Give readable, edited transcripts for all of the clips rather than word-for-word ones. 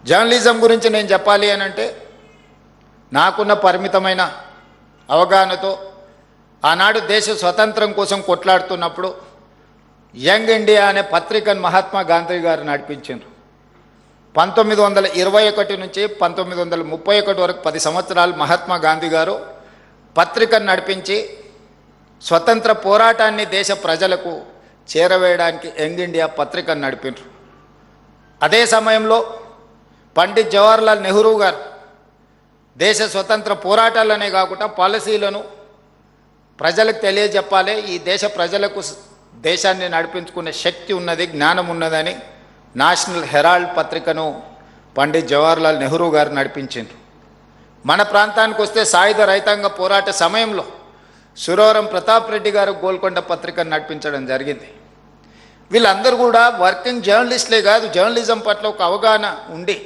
Journalism గురించి నేను చెప్పాలి అని అంటే నాకున్న పరిమితమైన అవగాహనతో ఆనాడు దేశ స్వతంత్రం కోసం కొట్లాడుతున్నప్పుడు యంగ్ ఇండియా అనే పత్రికను మహాత్మా గాంధీ గారు నడిపించారు. 1921 నుంచి 1931 వరకు 10 సంవత్సరాలు మహాత్మా గాంధీ గారు పత్రికను నడిపించి స్వతంత్ర పోరాటాన్ని దేశ ప్రజలకు చేరవేయడానికి యంగ్ ఇండియా పత్రికను నడిపారు. అదే సమయంలో పండిత్ జవహర్లాల్ నెహ్రూ గారు దేశ స్వతంత్ర పోరాటాలనే కాకుండా పాలసీలను ప్రజలకు తెలియజెప్పాలి, ఈ దేశ ప్రజలకు దేశాన్ని నడిపించుకునే శక్తి ఉన్నది, జ్ఞానం ఉన్నదని నేషనల్ హెరాల్డ్ పత్రికను పండిత్ జవహర్లాల్ నెహ్రూ గారు నడిపించారు. మన ప్రాంతానికి వస్తే సాయుధ రైతాంగ పోరాట సమయంలో సురవరం ప్రతాప్ రెడ్డి గారు గోల్కొండ పత్రికను నడిపించడం జరిగింది. వీళ్ళందరూ కూడా వర్కింగ్ జర్నలిస్టులే కాదు, జర్నలిజం పట్ల ఒక అవగాహన ఉండి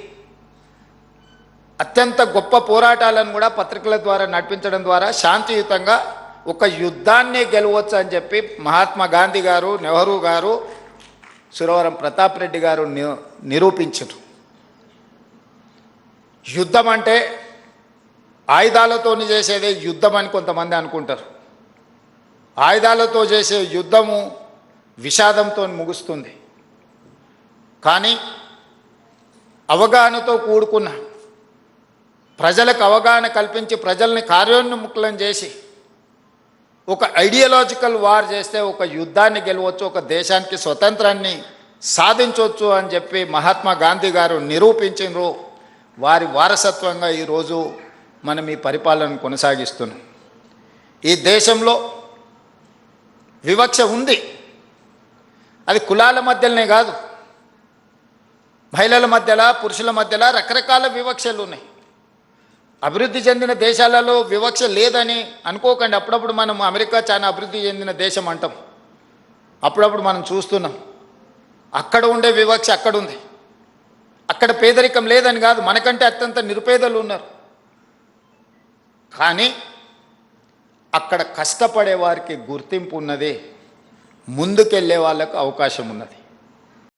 అత్యంత గొప్ప పోరాటాలను కూడా పత్రికల ద్వారా నడిపించడం ద్వారా శాంతియుతంగా ఒక యుద్ధాన్నే గెలవచ్చు అని చెప్పి మహాత్మా గాంధీ గారు, నెహ్రూ గారు, సురవరం ప్రతాప్ రెడ్డి గారు నిరూపించారు. యుద్ధం అంటే ఆయుధాలతో చేసేదే యుద్ధం అని కొంతమంది అనుకుంటారు. ఆయుధాలతో చేసే యుద్ధము విషాదంతో ముగుస్తుంది. కానీ అవగాహనతో కూడుకున్న ప్రజలకు అవగాహన కల్పించి ప్రజల్ని కార్యోన్ముఖులను చేసి ఒక ఐడియాలజికల్ వార్ చేస్తే ఒక యుద్ధాన్ని గెలవచ్చు, ఒక దేశానికి స్వతంత్రాన్ని సాధించవచ్చు అని చెప్పి మహాత్మా గాంధీ గారు నిరూపించారు. వారి వారసత్వంగా ఈరోజు మనం ఈ పరిపాలనను కొనసాగిస్తున్నాం. ఈ దేశంలో వివక్ష ఉంది, అది కులాల మధ్యలోనే కాదు, మహిళల మధ్యలో, పురుషుల మధ్యలో రకరకాల వివక్షలు ఉన్నాయి. అభివృద్ధి చెందిన దేశాలలో వివక్ష లేదని అనుకోకండి. అప్పుడప్పుడు మనం అమెరికా చాలా అభివృద్ధి చెందిన దేశం అంటాం, అప్పుడప్పుడు మనం చూస్తున్నాం అక్కడ ఉండే వివక్ష అక్కడ ఉంది. అక్కడ పేదరికం లేదని కాదు, మనకంటే అత్యంత నిరుపేదలు ఉన్నారు. కానీ అక్కడ కష్టపడే వారికి గుర్తింపు ఉన్నది, ముందుకెళ్ళే వాళ్ళకు అవకాశం ఉన్నది.